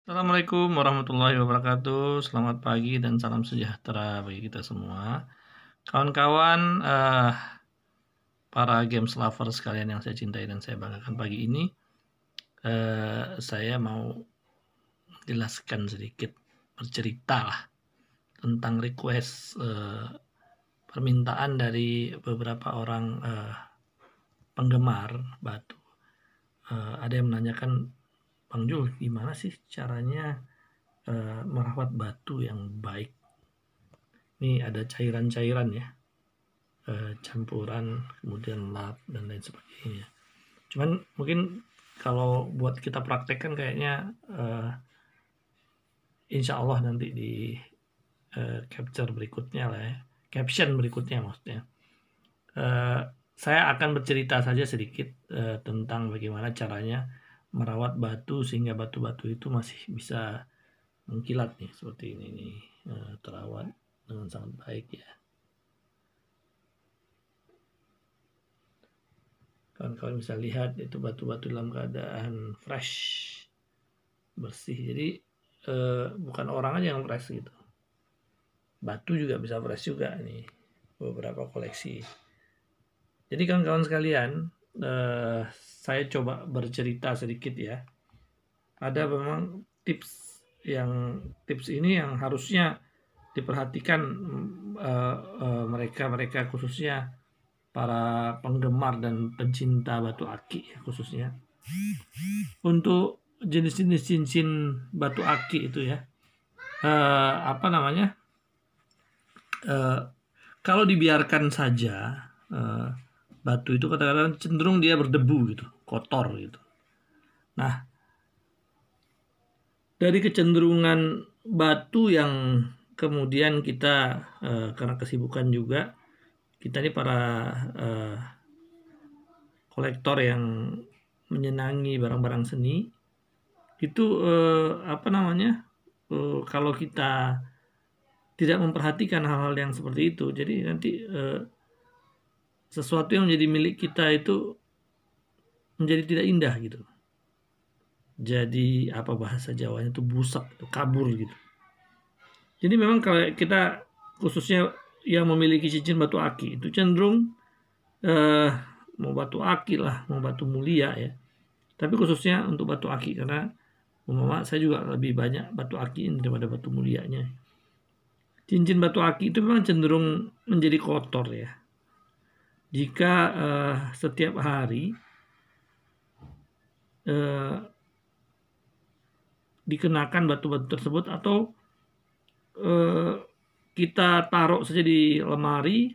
Assalamualaikum warahmatullahi wabarakatuh. Selamat pagi dan salam sejahtera bagi kita semua. Kawan-kawan, para games lovers sekalian yang saya cintai dan saya banggakan pagi ini, saya mau menjelaskan sedikit, bercerita lah tentang request permintaan dari beberapa orang penggemar batu. Ada yang menanyakan, Bang Jul, gimana sih caranya merawat batu yang baik? Ini ada cairan-cairan ya, campuran, kemudian lap dan lain sebagainya. Cuman mungkin kalau buat kita praktekkan kayaknya insya Allah nanti di capture berikutnya lah ya, caption berikutnya maksudnya. Saya akan bercerita saja sedikit tentang bagaimana caranya merawat batu sehingga batu-batu itu masih bisa mengkilat nih seperti ini nih, terawat dengan sangat baik ya. Kawan-kawan bisa lihat itu batu-batu dalam keadaan fresh, bersih. Jadi bukan orang aja yang fresh gitu, batu juga bisa fresh juga nih, beberapa koleksi. Jadi kawan-kawan sekalian, saya coba bercerita sedikit ya. Ada memang tips ini yang harusnya diperhatikan mereka khususnya para penggemar dan pencinta batu aki khususnya. Untuk jenis-jenis cincin batu aki itu ya, kalau dibiarkan saja, batu itu kadang-kadang cenderung dia berdebu gitu, kotor gitu. Nah, dari kecenderungan batu yang kemudian kita karena kesibukan juga, kita ini para kolektor yang menyenangi barang-barang seni itu kalau kita tidak memperhatikan hal-hal yang seperti itu, jadi nanti sesuatu yang menjadi milik kita itu menjadi tidak indah gitu. Jadi apa bahasa Jawanya itu busak, itu kabur gitu. Jadi memang kalau kita khususnya yang memiliki cincin batu aki itu cenderung mau batu aki lah, mau batu mulia ya. Tapi khususnya untuk batu aki karena saya juga lebih banyak batu aki daripada batu mulianya. Cincin batu aki itu memang cenderung menjadi kotor ya. Jika setiap hari dikenakan batu-batu tersebut atau kita taruh saja di lemari,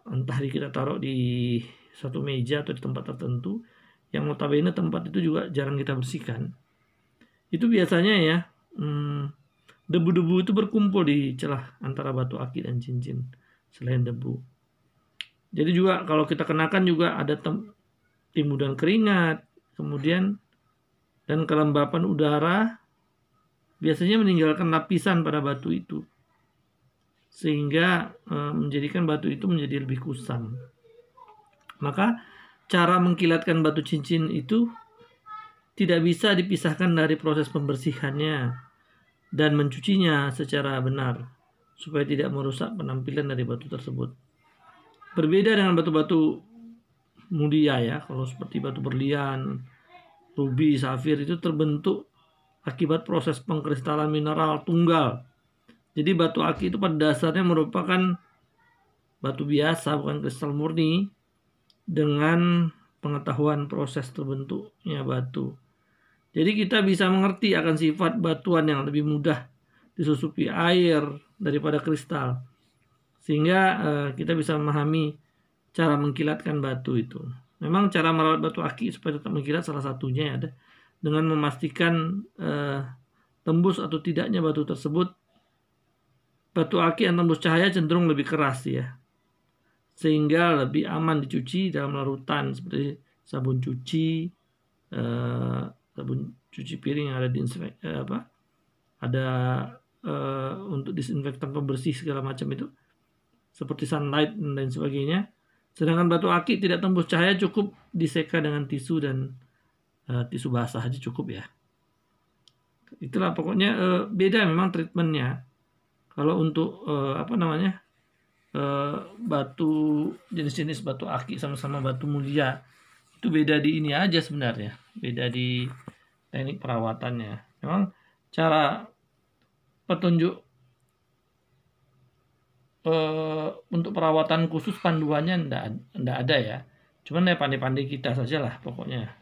entah kita taruh di satu meja atau di tempat tertentu yang notabene tempat itu juga jarang kita bersihkan, itu biasanya ya debu-debu itu berkumpul di celah antara batu aki dan cincin selain debu. Jadi juga kalau kita kenakan juga ada timbunan keringat, kemudian dan kelembapan udara biasanya meninggalkan lapisan pada batu itu, sehingga menjadikan batu itu menjadi lebih kusam. Maka cara mengkilatkan batu cincin itu tidak bisa dipisahkan dari proses pembersihannya dan mencucinya secara benar supaya tidak merusak penampilan dari batu tersebut. Berbeda dengan batu-batu mulia ya, kalau seperti batu berlian, rubi, safir itu terbentuk akibat proses pengkristalan mineral tunggal. Jadi batu aki itu pada dasarnya merupakan batu biasa, bukan kristal murni, dengan pengetahuan proses terbentuknya batu. Jadi kita bisa mengerti akan sifat batuan yang lebih mudah disusupi air daripada kristal, sehingga kita bisa memahami cara mengkilatkan batu itu. Memang cara merawat batu aki supaya tetap mengkilat salah satunya ada dengan memastikan tembus atau tidaknya batu tersebut. Batu aki yang tembus cahaya cenderung lebih keras ya, sehingga lebih aman dicuci dalam larutan seperti sabun cuci, sabun cuci piring yang ada di untuk disinfektan pembersih segala macam itu seperti sunlight dan lain sebagainya. Sedangkan batu aki tidak tembus cahaya, cukup diseka dengan tisu dan tisu basah aja cukup ya. Itulah pokoknya beda memang treatmentnya. Kalau untuk batu jenis-jenis batu akik sama-sama batu mulia itu beda di ini aja sebenarnya, beda di teknik perawatannya. Memang cara petunjuk untuk perawatan khusus panduannya ndak ada ya. Cuman ya pandai-pandai kita sajalah pokoknya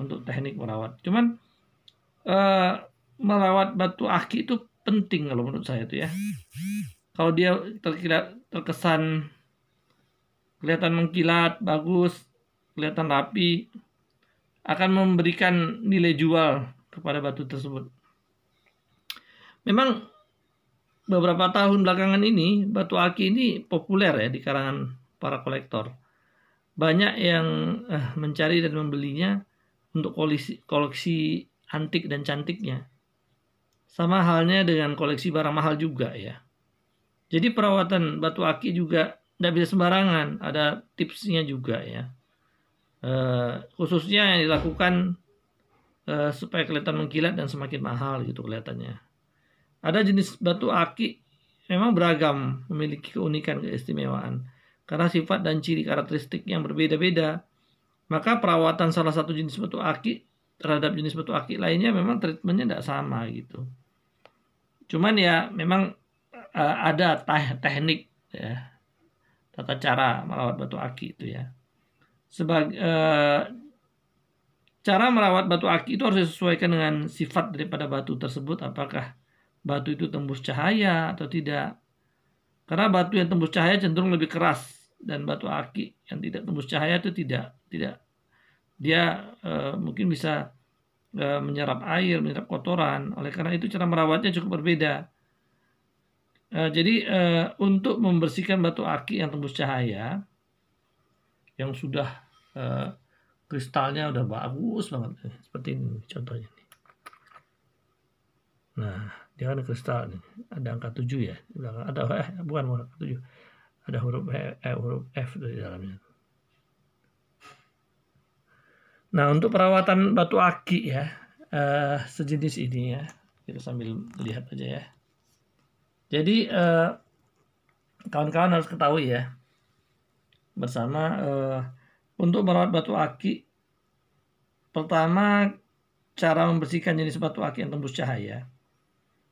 untuk teknik merawat. Cuman merawat batu akik itu penting kalau menurut saya itu ya. Kalau dia terkesan kelihatan mengkilat, bagus, kelihatan rapi, akan memberikan nilai jual kepada batu tersebut. Memang beberapa tahun belakangan ini batu akik ini populer ya di kalangan para kolektor. Banyak yang mencari dan membelinya untuk koleksi antik dan cantiknya. Sama halnya dengan koleksi barang mahal juga ya. Jadi perawatan batu akik juga tidak bisa sembarangan, ada tipsnya juga ya. Khususnya yang dilakukan supaya kelihatan mengkilat dan semakin mahal gitu kelihatannya. Ada jenis batu akik memang beragam, memiliki keunikan keistimewaan karena sifat dan ciri karakteristik yang berbeda-beda. Maka perawatan salah satu jenis batu akik terhadap jenis batu akik lainnya memang treatmentnya tidak sama gitu. Cuman ya memang ada teknik ya, tata cara merawat batu akik itu ya. Cara merawat batu akik itu harus disesuaikan dengan sifat daripada batu tersebut, apakah batu itu tembus cahaya atau tidak. Karena batu yang tembus cahaya cenderung lebih keras dan batu akik yang tidak tembus cahaya itu tidak. Dia mungkin bisa menyerap air, menyerap kotoran. Oleh karena itu cara merawatnya cukup berbeda. Jadi untuk membersihkan batu akik yang tembus cahaya, yang sudah kristalnya udah bagus banget, seperti ini contohnya. Nah, dia kan kristal nih, ada angka 7 ya, ada bukan angka 7, ada huruf F di dalamnya. Nah, untuk perawatan batu akik ya, sejenis ini ya, kita sambil lihat aja ya. Jadi kawan-kawan harus ketahui ya, bersama untuk merawat batu akik, pertama cara membersihkan jenis batu akik yang tembus cahaya.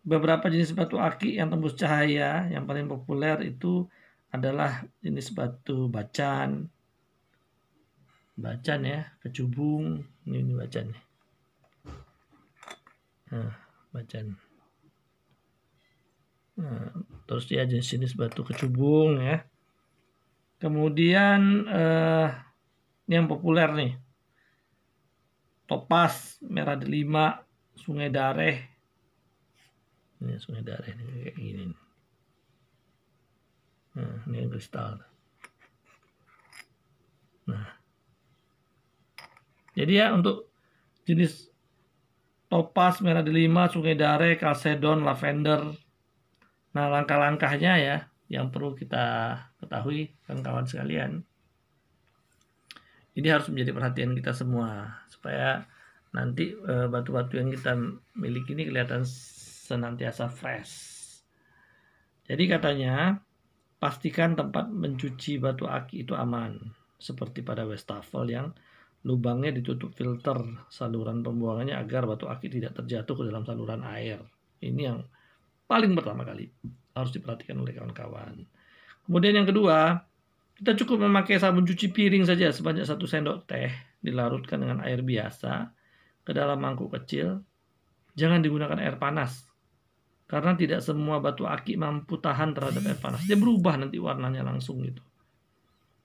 Beberapa jenis batu akik yang tembus cahaya yang paling populer itu adalah jenis batu bacan ya, kecubung, ini bacan nih. Nah, bacan. Nah, terus dia jenis batu kecubung ya. Kemudian yang populer nih, topas, merah delima, sungai dareh. Ini sungai dareh nih, kayak gini. Nah, ini yang kristal. Nah, jadi ya untuk jenis topas, merah delima, sungai dareh, kalsedon, lavender. Nah, langkah-langkahnya ya yang perlu kita ketahui kawan-kawan sekalian. Ini harus menjadi perhatian kita semua supaya nanti batu-batu yang kita miliki ini kelihatan senantiasa fresh. Jadi katanya pastikan tempat mencuci batu akik itu aman, seperti pada wastafel yang lubangnya ditutup filter saluran pembuangannya agar batu akik tidak terjatuh ke dalam saluran air. Ini yang paling pertama kali harus diperhatikan oleh kawan-kawan. Kemudian yang kedua, kita cukup memakai sabun cuci piring saja sebanyak 1 sendok teh dilarutkan dengan air biasa ke dalam mangkuk kecil. Jangan digunakan air panas karena tidak semua batu akik mampu tahan terhadap air panas. Dia berubah nanti warnanya langsung gitu.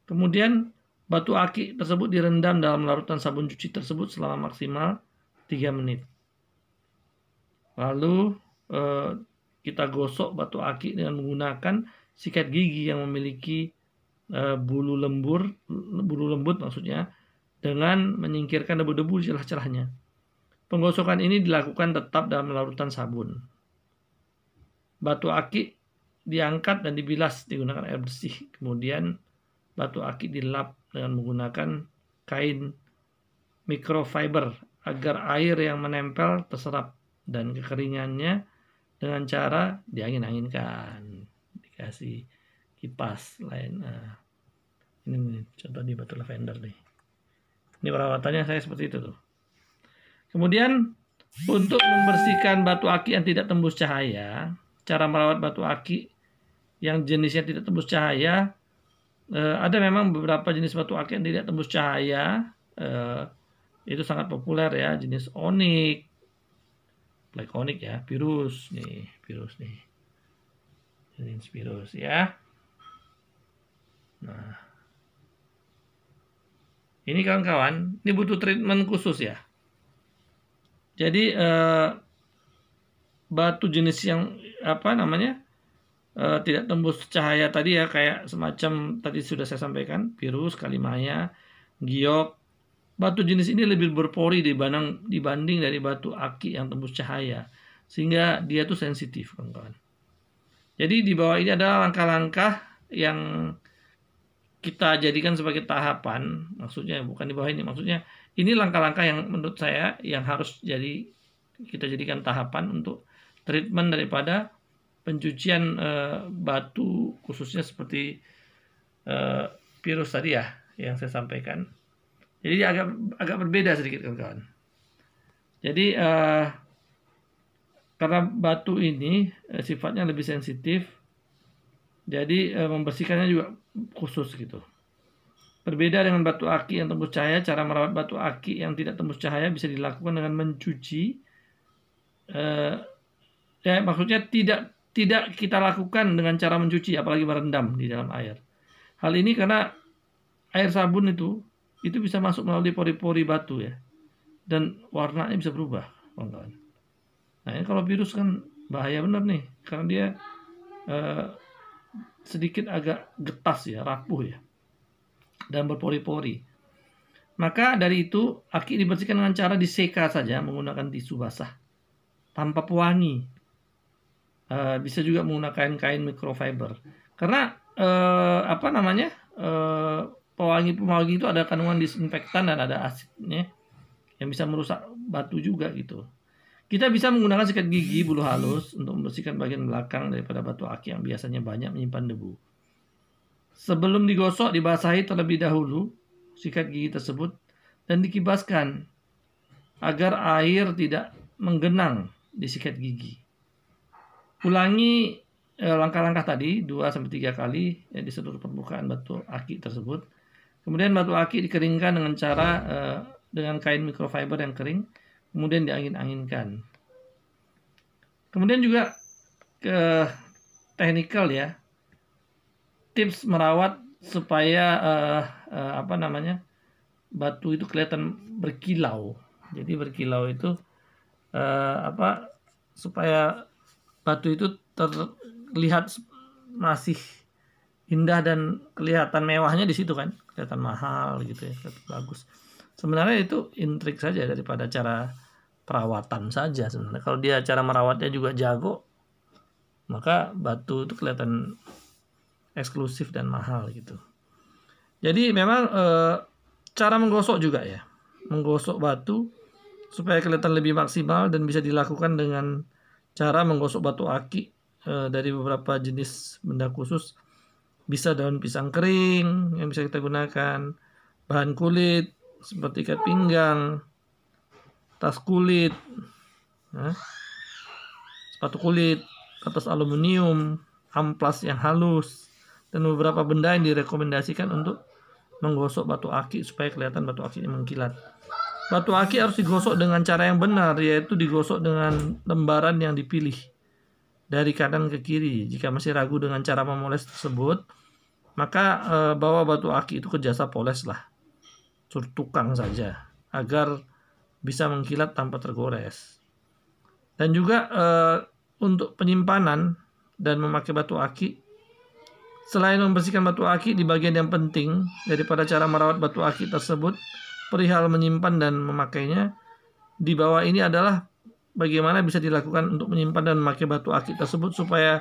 Kemudian batu akik tersebut direndam dalam larutan sabun cuci tersebut selama maksimal 3 menit. Lalu kita gosok batu akik dengan menggunakan sikat gigi yang memiliki bulu lembut maksudnya, dengan menyingkirkan debu-debu di celah-celahnya. Penggosokan ini dilakukan tetap dalam larutan sabun. Batu akik diangkat dan dibilas digunakan air bersih. Kemudian batu akik dilap dengan menggunakan kain microfiber agar air yang menempel terserap dan kekeringannya dengan cara diangin-anginkan, dikasih kipas lain. Nah, ini contoh di batu lavender nih. Ini perawatannya saya seperti itu tuh. Kemudian untuk membersihkan batu aki yang tidak tembus cahaya, cara merawat batu aki yang jenisnya tidak tembus cahaya, ada memang beberapa jenis batu aki yang tidak tembus cahaya, itu sangat populer ya, jenis onik, black onyx ya, Pyrrhus nih, jenis Pyrrhus ya. Nah, ini kawan-kawan, ini butuh treatment khusus ya. Jadi batu jenis yang tidak tembus cahaya tadi ya, kayak semacam tadi sudah saya sampaikan, Pyrrhus, kalimaya, giok. Batu jenis ini lebih berpori dibanding dari batu aki yang tembus cahaya, sehingga dia tuh sensitif, kawan-kawan. Jadi di bawah ini adalah langkah-langkah yang kita jadikan sebagai tahapan, maksudnya bukan di bawah ini, maksudnya ini langkah-langkah yang menurut saya yang harus kita jadikan tahapan untuk treatment daripada pencucian batu, khususnya seperti Pyrrhus tadi ya yang saya sampaikan. Jadi agak berbeda sedikit, kawan-kawan. Jadi karena batu ini sifatnya lebih sensitif, jadi membersihkannya juga khusus gitu. Berbeda dengan batu aki yang tembus cahaya, cara merawat batu aki yang tidak tembus cahaya bisa dilakukan dengan mencuci. Maksudnya tidak kita lakukan dengan cara mencuci, apalagi merendam di dalam air. Hal ini karena air sabun itu bisa masuk melalui pori-pori batu ya, dan warnanya bisa berubah, kawan-kawan. Nah ini kalau Pyrrhus kan bahaya benar nih, karena dia sedikit agak getas ya, rapuh ya, dan berpori-pori. Maka dari itu aki dibersihkan dengan cara diseka saja menggunakan tisu basah tanpa pewangi. Bisa juga menggunakan kain microfiber. Karena pewangi itu ada kandungan disinfektan dan ada asidnya yang bisa merusak batu juga gitu. Kita bisa menggunakan sikat gigi bulu halus untuk membersihkan bagian belakang daripada batu aki yang biasanya banyak menyimpan debu. Sebelum digosok, dibasahi terlebih dahulu sikat gigi tersebut dan dikibaskan agar air tidak menggenang di sikat gigi. Ulangi langkah-langkah tadi 2-3 kali di seluruh permukaan batu aki tersebut. Kemudian batu aki dikeringkan dengan cara dengan kain microfiber yang kering, kemudian diangin-anginkan. Kemudian juga ke technical ya, tips merawat supaya batu itu kelihatan berkilau. Jadi berkilau itu supaya batu itu terlihat masih indah dan kelihatan mewahnya di situ kan, kelihatan mahal gitu ya, kelihatan bagus. Sebenarnya itu intrik saja daripada cara perawatan saja sebenarnya. Kalau dia cara merawatnya juga jago, maka batu itu kelihatan eksklusif dan mahal gitu. Jadi memang cara menggosok juga ya, menggosok batu supaya kelihatan lebih maksimal dan bisa dilakukan dengan cara menggosok batu aki dari beberapa jenis benda khusus. Bisa daun pisang kering yang bisa kita gunakan, bahan kulit seperti ikat pinggang, tas kulit, sepatu kulit, kertas aluminium, amplas yang halus, dan beberapa benda yang direkomendasikan untuk menggosok batu aki supaya kelihatan batu aki ini mengkilat. Batu aki harus digosok dengan cara yang benar, yaitu digosok dengan lembaran yang dipilih dari kanan ke kiri. Jika masih ragu dengan cara memoles tersebut, maka bawa batu aki itu ke jasa poles lah, tukang saja, agar bisa mengkilat tanpa tergores. Dan juga untuk penyimpanan dan memakai batu aki, selain membersihkan batu aki di bagian yang penting daripada cara merawat batu aki tersebut, perihal menyimpan dan memakainya, di bawah ini adalah bagaimana bisa dilakukan untuk menyimpan dan memakai batu aki tersebut supaya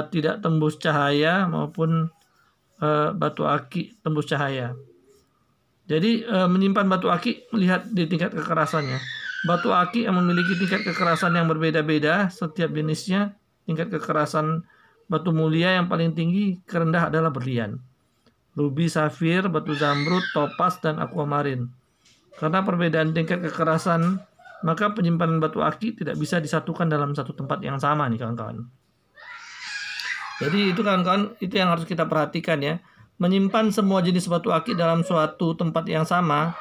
tidak tembus cahaya maupun batu aki tembus cahaya. Jadi menyimpan batu aki melihat di tingkat kekerasannya. Batu akik yang memiliki tingkat kekerasan yang berbeda-beda setiap jenisnya. Tingkat kekerasan batu mulia yang paling tinggi kerendah adalah berlian, rubi, safir, batu zamrud, topas, dan aquamarine. Karena perbedaan tingkat kekerasan, maka penyimpanan batu akik tidak bisa disatukan dalam satu tempat yang sama nih kawan-kawan. Jadi itu kawan-kawan, itu yang harus kita perhatikan ya. Menyimpan semua jenis batu akik dalam suatu tempat yang sama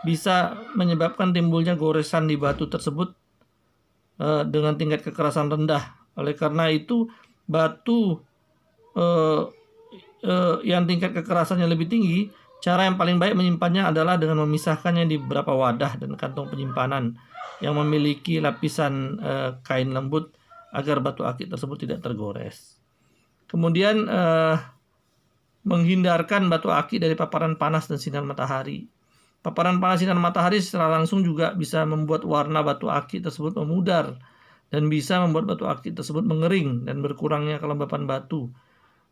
bisa menyebabkan timbulnya goresan di batu tersebut dengan tingkat kekerasan rendah. Oleh karena itu, batu yang tingkat kekerasannya lebih tinggi, cara yang paling baik menyimpannya adalah dengan memisahkannya di beberapa wadah dan kantong penyimpanan yang memiliki lapisan kain lembut agar batu akik tersebut tidak tergores. Kemudian menghindarkan batu akik dari paparan panas dan sinar matahari. Paparan panas sinar matahari secara langsung juga bisa membuat warna batu akik tersebut memudar dan bisa membuat batu akik tersebut mengering dan berkurangnya kelembapan batu.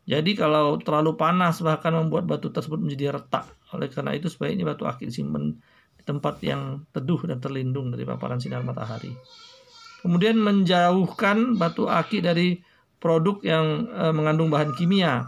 Jadi kalau terlalu panas bahkan membuat batu tersebut menjadi retak. Oleh karena itu sebaiknya batu akik disimpan di tempat yang teduh dan terlindung dari paparan sinar matahari. Kemudian menjauhkan batu akik dari produk yang mengandung bahan kimia.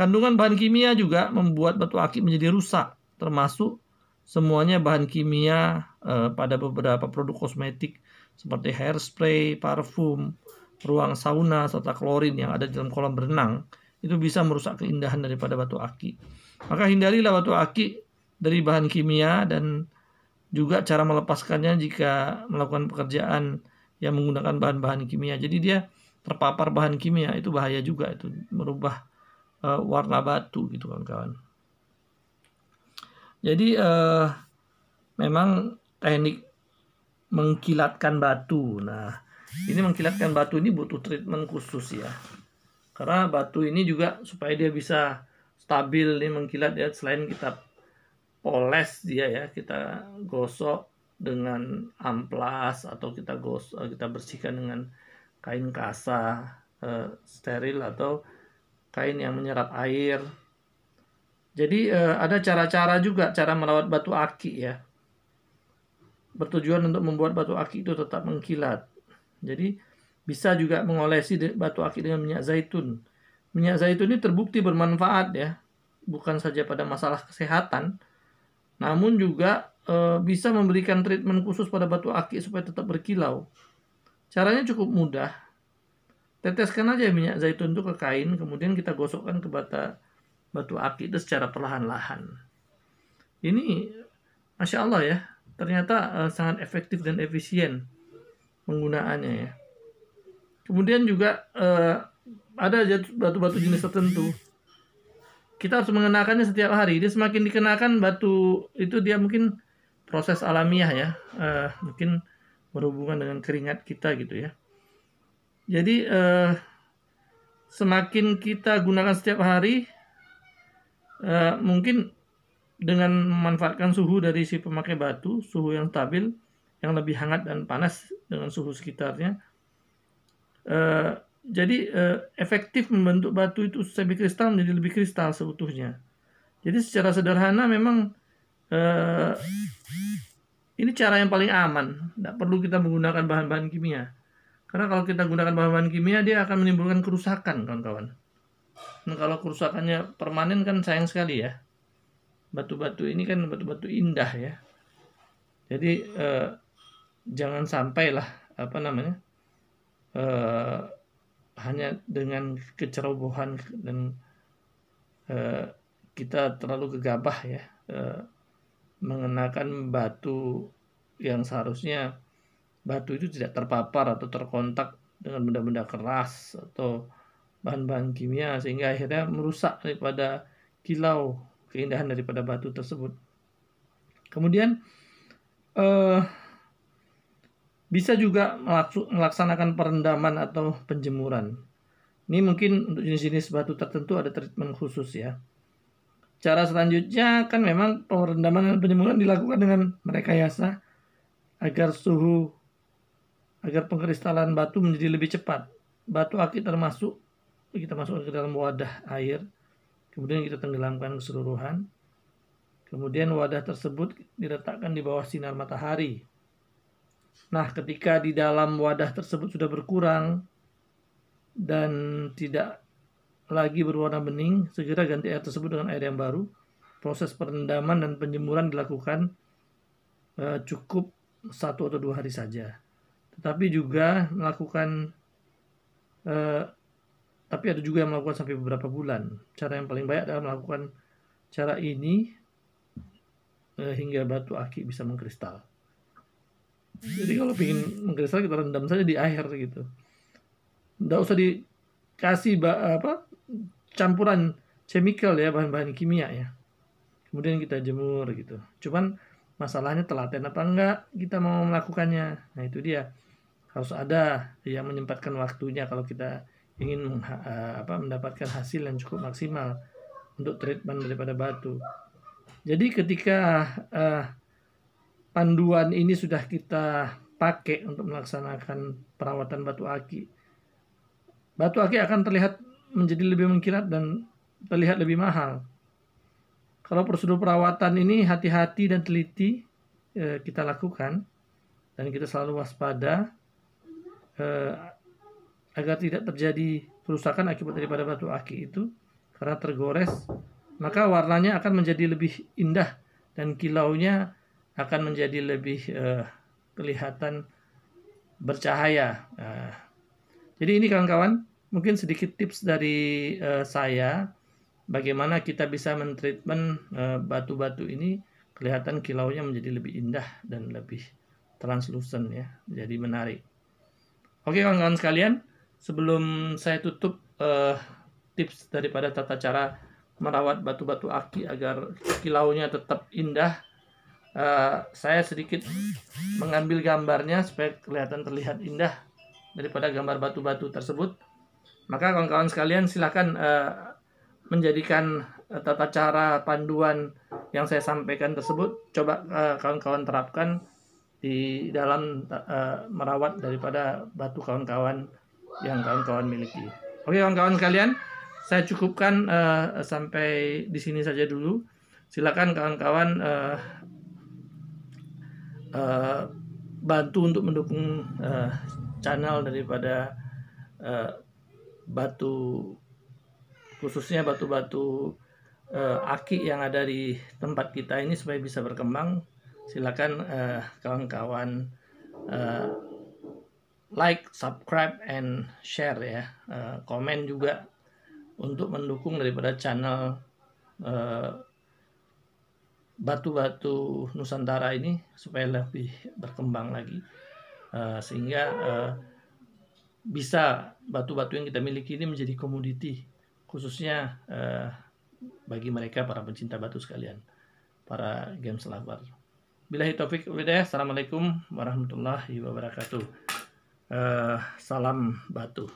Kandungan bahan kimia juga membuat batu akik menjadi rusak, termasuk semuanya bahan kimia pada beberapa produk kosmetik seperti hairspray, parfum, ruang sauna, serta klorin yang ada di dalam kolam berenang. Itu bisa merusak keindahan daripada batu akik. Maka hindarilah batu akik dari bahan kimia dan juga cara melepaskannya jika melakukan pekerjaan yang menggunakan bahan-bahan kimia. Jadi dia terpapar bahan kimia, itu bahaya juga, itu merubah warna batu gitu kawan-kawan. Jadi memang teknik mengkilatkan batu. Nah, ini mengkilatkan batu ini butuh treatment khusus ya. Karena batu ini juga supaya dia bisa stabil nih mengkilat ya, selain kita poles dia ya, kita gosok dengan amplas atau kita bersihkan dengan kain kasa steril atau kain yang menyerap air. Jadi ada cara-cara juga, cara merawat batu akik ya, bertujuan untuk membuat batu akik itu tetap mengkilat. Jadi bisa juga mengolesi batu akik dengan minyak zaitun. Minyak zaitun ini terbukti bermanfaat ya, bukan saja pada masalah kesehatan, namun juga bisa memberikan treatment khusus pada batu akik supaya tetap berkilau. Caranya cukup mudah. Teteskan aja minyak zaitun itu ke kain, kemudian kita gosokkan ke batu akik itu secara perlahan-lahan. Ini Masya Allah ya, ternyata sangat efektif dan efisien penggunaannya ya. Kemudian juga ada batu-batu jenis tertentu, kita harus mengenakannya setiap hari. Dia semakin dikenakan batu itu, dia mungkin proses alamiah ya, mungkin berhubungan dengan keringat kita gitu ya. Jadi semakin kita gunakan setiap hari, mungkin dengan memanfaatkan suhu dari si pemakai batu, suhu yang stabil, yang lebih hangat dan panas dengan suhu sekitarnya, jadi efektif membentuk batu itu semi kristal menjadi lebih kristal seutuhnya. Jadi secara sederhana memang ini cara yang paling aman. Tidak perlu kita menggunakan bahan-bahan kimia. Karena kalau kita gunakan bahan-bahan kimia, dia akan menimbulkan kerusakan, kawan-kawan. Nah, kalau kerusakannya permanen kan sayang sekali ya. Batu-batu ini kan batu-batu indah ya. Jadi jangan sampailah hanya dengan kecerobohan dan kita terlalu gegabah ya mengenakan batu yang seharusnya batu itu tidak terpapar atau terkontak dengan benda-benda keras atau bahan-bahan kimia, sehingga akhirnya merusak daripada kilau keindahan daripada batu tersebut. Kemudian bisa juga melaksanakan perendaman atau penjemuran. Ini mungkin untuk jenis-jenis batu tertentu ada treatment khusus ya. Cara selanjutnya kan memang perendaman dan penjemuran dilakukan dengan merekayasa agar pengkristalan batu menjadi lebih cepat. Batu akik kita masukkan ke dalam wadah air, kemudian kita tenggelamkan keseluruhan. Kemudian wadah tersebut diletakkan di bawah sinar matahari. Nah, ketika di dalam wadah tersebut sudah berkurang dan tidak lagi berwarna bening, segera ganti air tersebut dengan air yang baru. Proses perendaman dan penjemuran dilakukan cukup 1 atau 2 hari saja. Tetapi juga melakukan tapi ada juga yang melakukan sampai beberapa bulan. Cara yang paling baik adalah melakukan cara ini hingga batu aki bisa mengkristal. Jadi kalau ingin mengkristal, kita rendam saja di air gitu. Nggak usah dikasih campuran chemical ya, bahan-bahan kimia ya. Kemudian kita jemur gitu. Cuman masalahnya telaten apa enggak kita mau melakukannya. Nah itu dia. Harus ada yang menyempatkan waktunya kalau kita ingin mendapatkan hasil yang cukup maksimal untuk treatment daripada batu. Jadi ketika panduan ini sudah kita pakai untuk melaksanakan perawatan batu aki akan terlihat menjadi lebih mengkilat dan terlihat lebih mahal. Kalau prosedur perawatan ini hati-hati dan teliti kita lakukan, dan kita selalu waspada agar tidak terjadi kerusakan akibat daripada batu aki itu karena tergores, maka warnanya akan menjadi lebih indah dan kilaunya akan menjadi lebih kelihatan bercahaya. Jadi ini kawan-kawan, mungkin sedikit tips dari saya bagaimana kita bisa mentreatment batu-batu ini kelihatan kilaunya menjadi lebih indah dan lebih translucent ya, jadi menarik. Oke kawan-kawan sekalian, sebelum saya tutup tips daripada tata cara merawat batu-batu aki agar kilaunya tetap indah, saya sedikit mengambil gambarnya supaya kelihatan terlihat indah daripada gambar batu-batu tersebut. Maka kawan-kawan sekalian silakan menjadikan tata cara panduan yang saya sampaikan tersebut, coba kawan-kawan terapkan di dalam merawat daripada batu kawan-kawan yang kawan-kawan miliki. Oke kawan-kawan sekalian, saya cukupkan sampai di sini saja dulu. Silakan kawan-kawan bantu untuk mendukung channel daripada batu, khususnya batu-batu aki yang ada di tempat kita ini supaya bisa berkembang. Silakan kawan-kawan like, subscribe, and share ya, komen juga untuk mendukung daripada channel batu-batu Nusantara ini supaya lebih berkembang lagi, sehingga bisa batu-batu yang kita miliki ini menjadi komoditi, khususnya bagi mereka para pencinta batu sekalian, para games lover. Billahi taufik wal hidayah. Assalamualaikum warahmatullahi wabarakatuh. Salam batu.